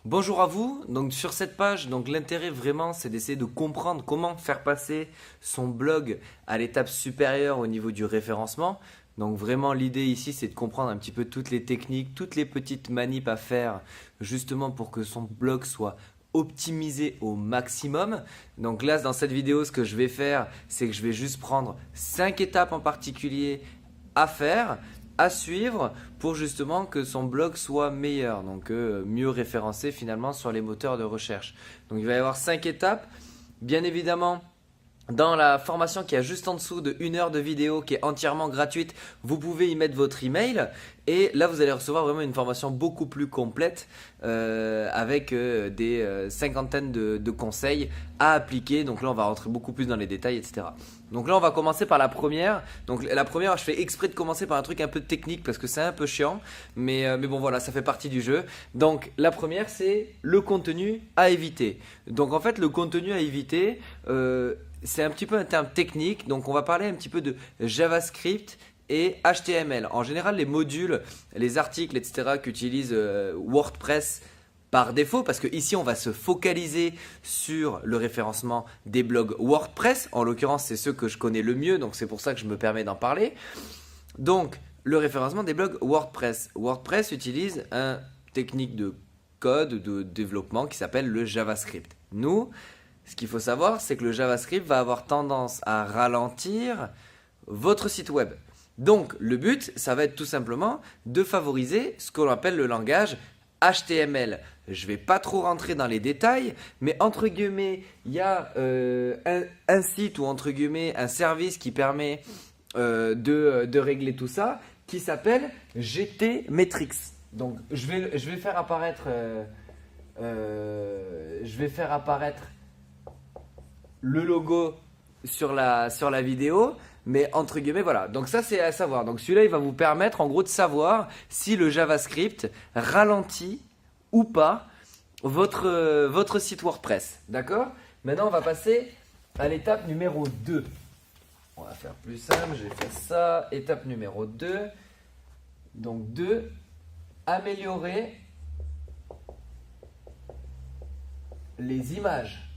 Bonjour à vous. Donc sur cette page, donc l'intérêt vraiment, c'est d'essayer de comprendre comment faire passer son blog à l'étape supérieure au niveau du référencement. Donc vraiment l'idée ici, c'est de comprendre un petit peu toutes les techniques, toutes les petites manips à faire justement pour que son blog soit optimisé au maximum. Donc là, dans cette vidéo, ce que je vais faire, c'est que je vais juste prendre 5 étapes en particulier à faire, à suivre pour justement que son blog soit meilleur, donc mieux référencé finalement sur les moteurs de recherche. Donc il va y avoir 5 étapes. Bien évidemment, dans la formation qui est juste en dessous de 1 heure de vidéo qui est entièrement gratuite, vous pouvez y mettre votre email et là vous allez recevoir vraiment une formation beaucoup plus complète avec des cinquantaines de conseils à appliquer. Donc là on va rentrer beaucoup plus dans les détails, etc. Donc là on va commencer par la première. Donc la première, je fais exprès de commencer par un truc un peu technique parce que c'est un peu chiant, mais bon voilà, ça fait partie du jeu. Donc la première, c'est le contenu à éviter. Donc en fait le contenu à éviter, c'est un petit peu un terme technique, donc on va parler un petit peu de JavaScript et HTML. En général, les modules, les articles, etc. qu'utilise WordPress par défaut, parce que ici on va se focaliser sur le référencement des blogs WordPress. En l'occurrence, c'est ceux que je connais le mieux, donc c'est pour ça que je me permets d'en parler. Donc, le référencement des blogs WordPress. WordPress utilise une technique de code, de développement qui s'appelle le JavaScript. Nous, ce qu'il faut savoir, c'est que le JavaScript va avoir tendance à ralentir votre site web. Donc, le but, ça va être tout simplement de favoriser ce qu'on appelle le langage HTML. Je ne vais pas trop rentrer dans les détails, mais entre guillemets, il y a un site ou entre guillemets un service qui permet de régler tout ça, qui s'appelle GTmetrix. Donc, je vais faire apparaître le logo sur la vidéo, mais entre guillemets voilà. Donc ça c'est à savoir. Donc celui-là il va vous permettre en gros de savoir si le JavaScript ralentit ou pas votre site WordPress. D'accord? Maintenant on va passer à l'étape numéro 2. On va faire plus simple, j'ai fait ça. Étape numéro 2. Donc 2, améliorer les images.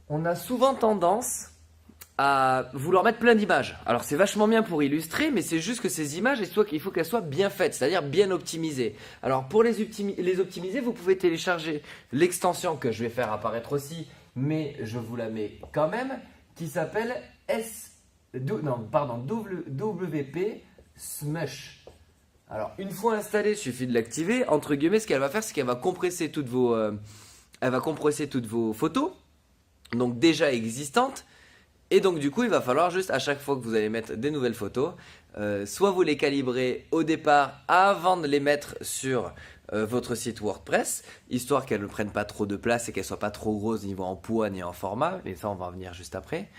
On a souvent tendance à vouloir mettre plein d'images. Alors c'est vachement bien pour illustrer, mais c'est juste que ces images, il faut qu'elles soient bien faites, c'est-à-dire bien optimisées. Alors pour les optimiser, vous pouvez télécharger l'extension que je vais faire apparaître aussi, mais je vous la mets quand même, qui s'appelle WP Smush. Alors une fois installée, il suffit de l'activer. Entre guillemets, ce qu'elle va faire, c'est qu'elle va compresser toutes vos photos, donc déjà existantes, et donc du coup il va falloir juste à chaque fois que vous allez mettre des nouvelles photos, soit vous les calibrez au départ avant de les mettre sur votre site WordPress, histoire qu'elles ne prennent pas trop de place et qu'elles ne soient pas trop grosses niveau en poids ni en format, mais ça on va en venir juste après.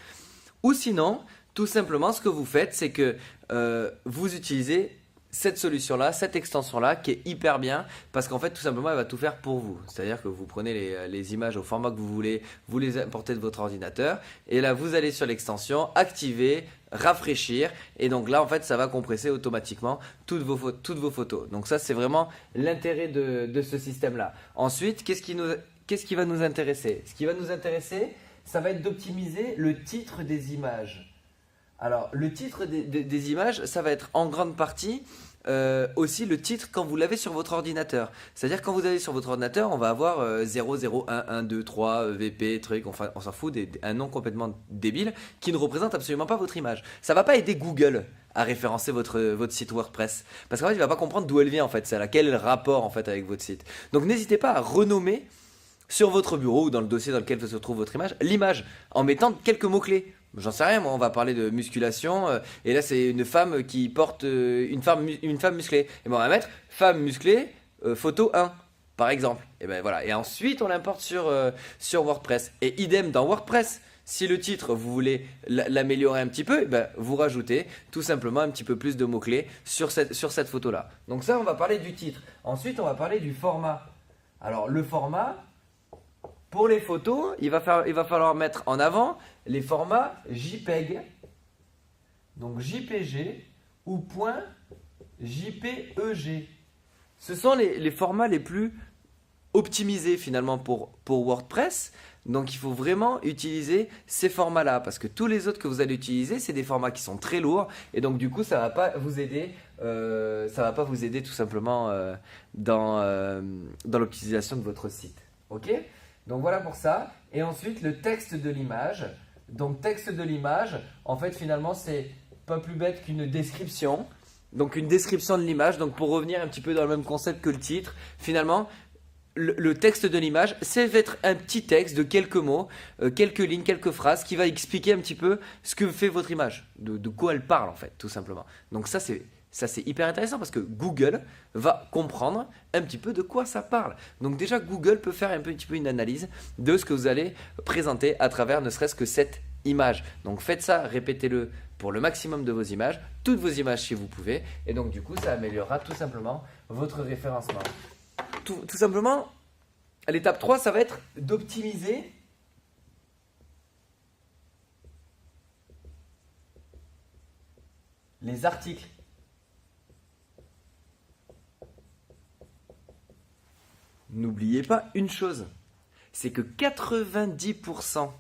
Ou sinon, tout simplement ce que vous faites, c'est que vous utilisez cette solution-là, cette extension-là qui est hyper bien parce qu'en fait tout simplement elle va tout faire pour vous. C'est-à-dire que vous prenez les images au format que vous voulez, vous les importez de votre ordinateur et là vous allez sur l'extension, activer, rafraîchir et donc là en fait ça va compresser automatiquement toutes vos photos. Donc ça c'est vraiment l'intérêt de ce système-là. Ensuite, qu'est-ce qui va nous intéresser? Ce qui va nous intéresser, ça va être d'optimiser le titre des images. Alors, le titre des images, ça va être en grande partie aussi le titre quand vous l'avez sur votre ordinateur. C'est-à-dire quand vous avez sur votre ordinateur, on va avoir 0, 0, 1, 1, 2, 3, VP, truc, enfin, on s'en fout, un nom complètement débile qui ne représente absolument pas votre image. Ça va pas aider Google à référencer votre site WordPress. Parce qu'en fait, il va pas comprendre d'où elle vient en fait, quel est le rapport en fait avec votre site. Donc n'hésitez pas à renommer sur votre bureau ou dans le dossier dans lequel se trouve votre image, l'image, en mettant quelques mots-clés. J'en sais rien, moi, on va parler de musculation, et là c'est une femme qui porte une femme musclée. Et ben on va mettre femme musclée, photo 1, par exemple. Et ben voilà. Et ensuite on l'importe sur WordPress. Et idem dans WordPress. Si le titre, vous voulez l'améliorer un petit peu, eh ben, vous rajoutez tout simplement un petit peu plus de mots-clés sur cette photo-là. Donc ça, on va parler du titre. Ensuite, on va parler du format. Alors le format, pour les photos, il va falloir mettre en avant les formats JPEG, donc JPG ou JPEG. Ce sont les formats les plus optimisés finalement pour WordPress. Donc il faut vraiment utiliser ces formats-là parce que tous les autres que vous allez utiliser, c'est des formats qui sont très lourds et donc du coup ça va pas vous aider, tout simplement dans l'optimisation de votre site. Ok? Donc voilà pour ça. Et ensuite le texte de l'image. Donc texte de l'image, en fait finalement c'est pas plus bête qu'une description. Donc une description de l'image. Donc pour revenir un petit peu dans le même concept que le titre, finalement le texte de l'image, c'est être un petit texte de quelques mots, quelques lignes, quelques phrases qui va expliquer un petit peu ce que fait votre image, de quoi elle parle en fait, tout simplement. Donc ça c'est hyper intéressant parce que Google va comprendre un petit peu de quoi ça parle. Donc déjà Google peut faire un petit peu une analyse de ce que vous allez présenter à travers ne serait-ce que cette image. Donc faites ça, répétez-le pour le maximum de vos images, toutes vos images si vous pouvez, et donc du coup ça améliorera tout simplement votre référencement. Tout simplement, l'étape 3, ça va être d'optimiser les articles. N'oubliez pas une chose, c'est que 90%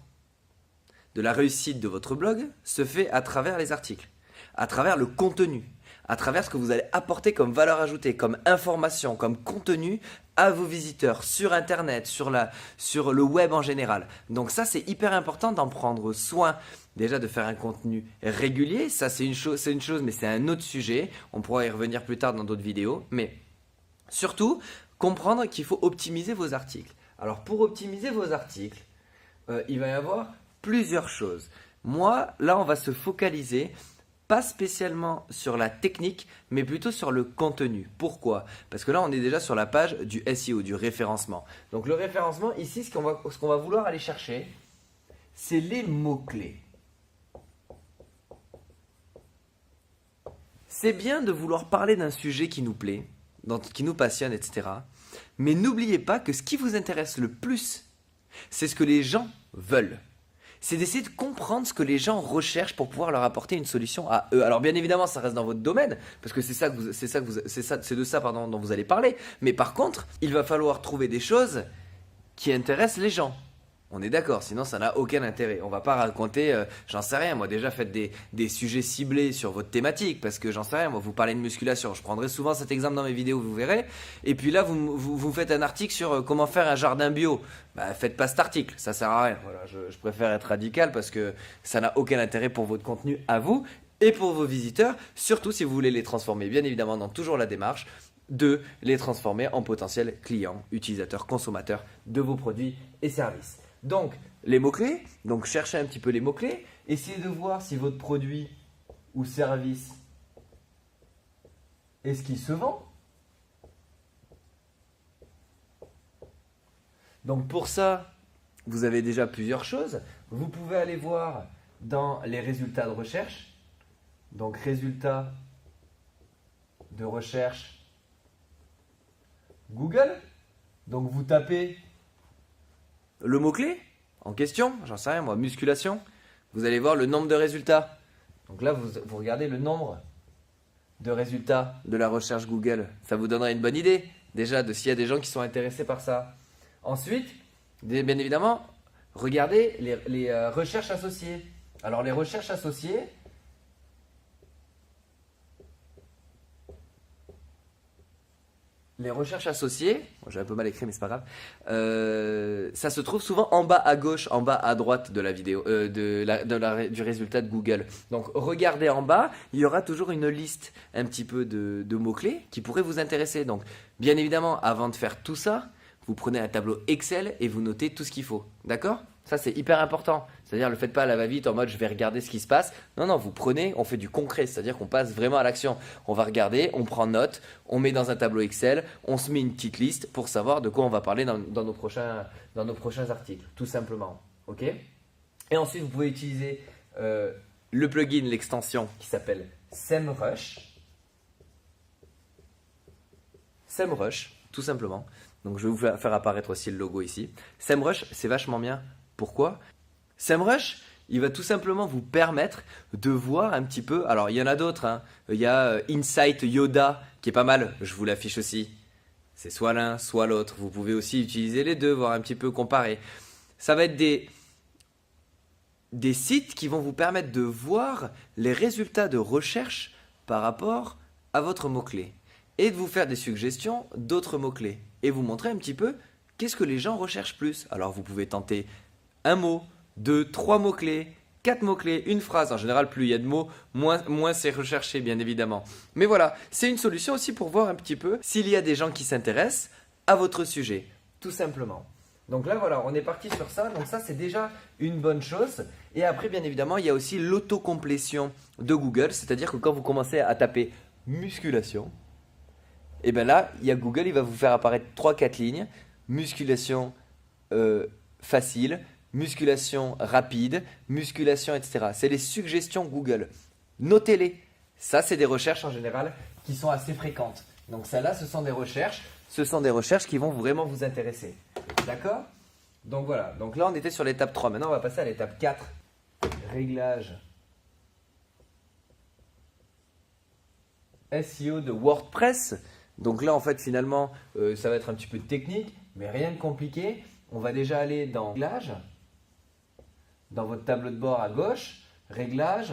de la réussite de votre blog se fait à travers les articles, à travers le contenu, à travers ce que vous allez apporter comme valeur ajoutée, comme information, comme contenu à vos visiteurs sur Internet, sur le web en général. Donc ça, c'est hyper important d'en prendre soin. Déjà de faire un contenu régulier, ça c'est une chose, mais c'est un autre sujet. On pourra y revenir plus tard dans d'autres vidéos. Mais surtout, comprendre qu'il faut optimiser vos articles. Alors pour optimiser vos articles, il va y avoir plusieurs choses. Moi, là, on va se focaliser pas spécialement sur la technique, mais plutôt sur le contenu. Pourquoi? Parce que là, on est déjà sur la page du SEO, du référencement. Donc le référencement, ici, ce qu'on va vouloir aller chercher, c'est les mots-clés. C'est bien de vouloir parler d'un sujet qui nous plaît, qui nous passionne, etc. Mais n'oubliez pas que ce qui vous intéresse le plus, c'est ce que les gens veulent. C'est d'essayer de comprendre ce que les gens recherchent pour pouvoir leur apporter une solution à eux. Alors bien évidemment, ça reste dans votre domaine, parce que c'est de ça dont vous allez parler. Mais par contre, il va falloir trouver des choses qui intéressent les gens. On est d'accord, sinon ça n'a aucun intérêt. On va pas raconter, j'en sais rien, moi déjà faites des sujets ciblés sur votre thématique, parce que j'en sais rien, moi vous parlez de musculation, je prendrai souvent cet exemple dans mes vidéos, vous verrez. Et puis là, vous faites un article sur comment faire un jardin bio. Bah faites pas cet article, ça sert à rien. Voilà, je préfère être radical parce que ça n'a aucun intérêt pour votre contenu à vous et pour vos visiteurs, surtout si vous voulez les transformer, bien évidemment, dans toujours la démarche de les transformer en potentiels clients, utilisateurs, consommateurs de vos produits et services. Donc, les mots-clés, donc cherchez un petit peu les mots-clés, essayez de voir si votre produit ou service est ce qui se vend. Donc pour ça, vous avez déjà plusieurs choses. Vous pouvez aller voir dans les résultats de recherche. Donc résultats de recherche Google. Donc vous tapez le mot-clé en question, j'en sais rien moi, musculation, vous allez voir le nombre de résultats. Donc là, vous regardez le nombre de résultats de la recherche Google. Ça vous donnera une bonne idée déjà de s'il y a des gens qui sont intéressés par ça. Ensuite, bien évidemment, regardez les recherches associées. Alors les recherches associées, j'ai un peu mal écrit mais c'est pas grave, ça se trouve souvent en bas à gauche, en bas à droite de la vidéo, du résultat de Google. Donc regardez en bas, il y aura toujours une liste un petit peu de mots-clés qui pourraient vous intéresser. Donc bien évidemment, avant de faire tout ça, vous prenez un tableau Excel et vous notez tout ce qu'il faut. D'accord ? Ça, c'est hyper important. C'est-à-dire, ne le faites pas à la va-vite en mode je vais regarder ce qui se passe. Non, non, vous prenez, on fait du concret. C'est-à-dire qu'on passe vraiment à l'action. On va regarder, on prend note, on met dans un tableau Excel, on se met une petite liste pour savoir de quoi on va parler dans nos prochains articles. Tout simplement. OK ? Et ensuite, vous pouvez utiliser le plugin, l'extension qui s'appelle SEMrush. SEMrush, tout simplement. Donc, je vais vous faire apparaître aussi le logo ici. SEMrush, c'est vachement bien. Pourquoi ? SEMrush, il va tout simplement vous permettre de voir un petit peu. Alors, il y en a d'autres, hein. Il y a Insight Yoda qui est pas mal. Je vous l'affiche aussi. C'est soit l'un, soit l'autre. Vous pouvez aussi utiliser les deux, voir un petit peu comparer. Ça va être des sites qui vont vous permettre de voir les résultats de recherche par rapport à votre mot-clé et de vous faire des suggestions d'autres mots-clés et vous montrer un petit peu qu'est-ce que les gens recherchent plus. Alors vous pouvez tenter un mot, deux, trois mots-clés, quatre mots-clés, une phrase. En général, plus il y a de mots, moins c'est recherché, bien évidemment. Mais voilà, c'est une solution aussi pour voir un petit peu s'il y a des gens qui s'intéressent à votre sujet, tout simplement. Donc là, voilà, on est parti sur ça. Donc ça, c'est déjà une bonne chose. Et après, bien évidemment, il y a aussi l'autocomplétion de Google. C'est-à-dire que quand vous commencez à taper musculation, et bien là, il y a Google, il va vous faire apparaître 3-4 lignes. Musculation facile, musculation rapide, musculation, etc. C'est les suggestions Google. Notez-les. Ça, c'est des recherches en général qui sont assez fréquentes. Donc celles-là, ce sont des recherches. Ce sont des recherches qui vont vraiment vous intéresser. D'accord? Donc voilà. Donc là, on était sur l'étape 3. Maintenant, on va passer à l'étape 4. Réglage SEO de WordPress. Donc là, en fait, finalement, ça va être un petit peu technique, mais rien de compliqué. On va déjà aller dans Réglage, dans votre tableau de bord à gauche, Réglage,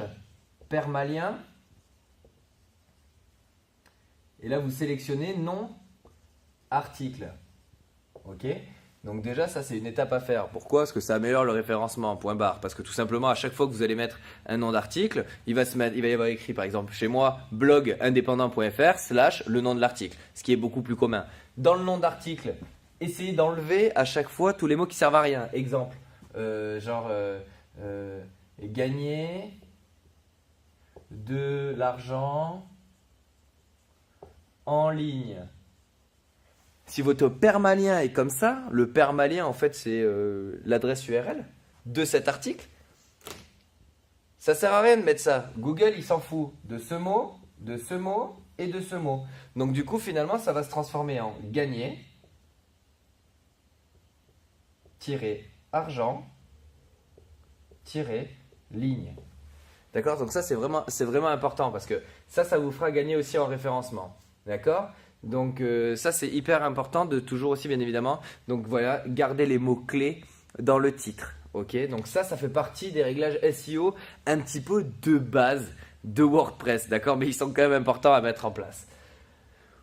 Permalien. Et là, vous sélectionnez Nom, Article. OK? Donc déjà, ça, c'est une étape à faire. Pourquoi? Parce que ça améliore le référencement, point barre. Parce que tout simplement, à chaque fois que vous allez mettre un nom d'article, il va y avoir écrit, par exemple, chez moi, blogindépendant.fr / le nom de l'article, ce qui est beaucoup plus commun. Dans le nom d'article, essayez d'enlever à chaque fois tous les mots qui servent à rien. Exemple, gagner de l'argent en ligne. Si votre permalien est comme ça, le permalien en fait c'est l'adresse URL de cet article. Ça sert à rien de mettre ça. Google il s'en fout de ce mot et de ce mot. Donc du coup finalement ça va se transformer en gagner argent ligne. D'accord? Donc ça c'est vraiment important parce que ça vous fera gagner aussi en référencement. D'accord? Donc ça c'est hyper important de toujours aussi bien évidemment. Donc voilà, garder les mots-clés dans le titre. Ok, donc ça fait partie des réglages SEO un petit peu de base de WordPress. D'accord, mais ils sont quand même importants à mettre en place.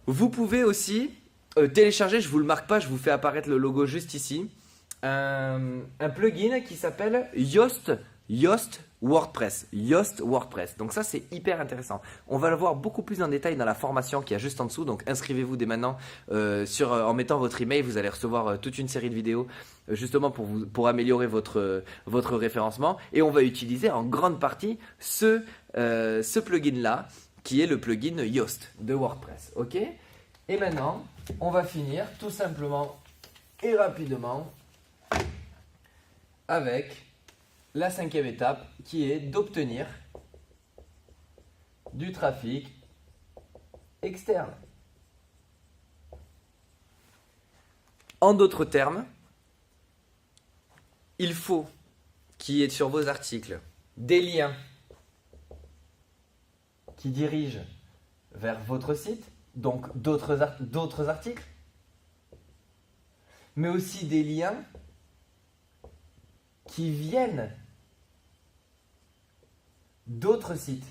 Vous pouvez aussi télécharger, je ne vous le marque pas, je vous fais apparaître le logo juste ici, un plugin qui s'appelle Yoast WordPress. Donc ça c'est hyper intéressant. On va le voir beaucoup plus en détail dans la formation qui est juste en dessous. Donc inscrivez-vous dès maintenant en mettant votre email. Vous allez recevoir toute une série de vidéos justement pour améliorer votre référencement. Et on va utiliser en grande partie ce plugin là qui est le plugin Yoast de WordPress. Ok? Et maintenant on va finir tout simplement et rapidement avec la 5e étape qui est d'obtenir du trafic externe. En d'autres termes, il faut qu'il y ait sur vos articles des liens qui dirigent vers votre site, donc d'autres articles, mais aussi des liens qui viennent d'autres sites.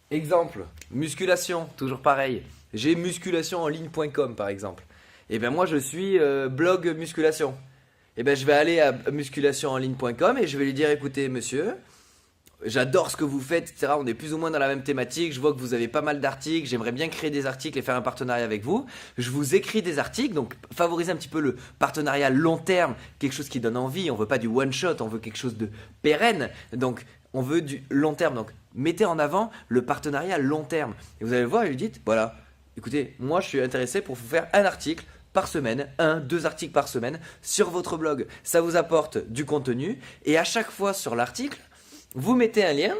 Exemple, musculation, toujours pareil. J'ai musculationenligne.com par exemple. Et bien moi je suis blog musculation. Et bien je vais aller à musculationenligne.com et je vais lui dire écoutez monsieur, j'adore ce que vous faites, etc. On est plus ou moins dans la même thématique. Je vois que vous avez pas mal d'articles. J'aimerais bien créer des articles et faire un partenariat avec vous. Je vous écris des articles. Donc, favorisez un petit peu le partenariat long terme. Quelque chose qui donne envie. On veut pas du one shot. On veut quelque chose de pérenne. Donc, on veut du long terme. Donc, mettez en avant le partenariat long terme. Et vous allez voir et lui dites, voilà, écoutez, moi, je suis intéressé pour vous faire un article par semaine, 2 articles par semaine sur votre blog. Ça vous apporte du contenu. Et à chaque fois sur l'article, vous mettez un lien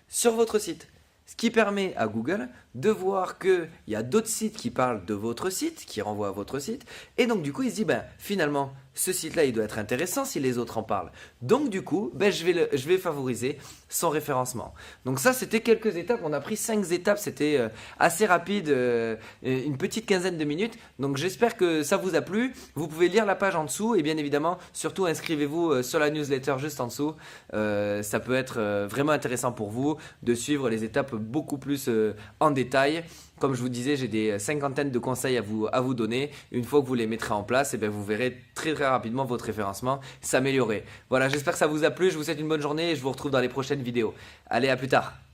sur votre site. Ce qui permet à Google de voir qu'il y a d'autres sites qui parlent de votre site, qui renvoient à votre site. Et donc du coup, il se dit, finalement, ce site-là, il doit être intéressant si les autres en parlent. Donc du coup, ben, je vais favoriser son référencement. Donc ça, c'était quelques étapes. On a pris 5 étapes. C'était assez rapide, une petite quinzaine de minutes. Donc j'espère que ça vous a plu. Vous pouvez lire la page en dessous et bien évidemment, surtout inscrivez-vous sur la newsletter juste en dessous. Ça peut être vraiment intéressant pour vous de suivre les étapes beaucoup plus en détail. Comme je vous disais, j'ai des cinquantaines de conseils à vous donner. Une fois que vous les mettrez en place, et bien vous verrez très très rapidement votre référencement s'améliorer. Voilà, j'espère que ça vous a plu. Je vous souhaite une bonne journée et je vous retrouve dans les prochaines vidéos. Allez, à plus tard.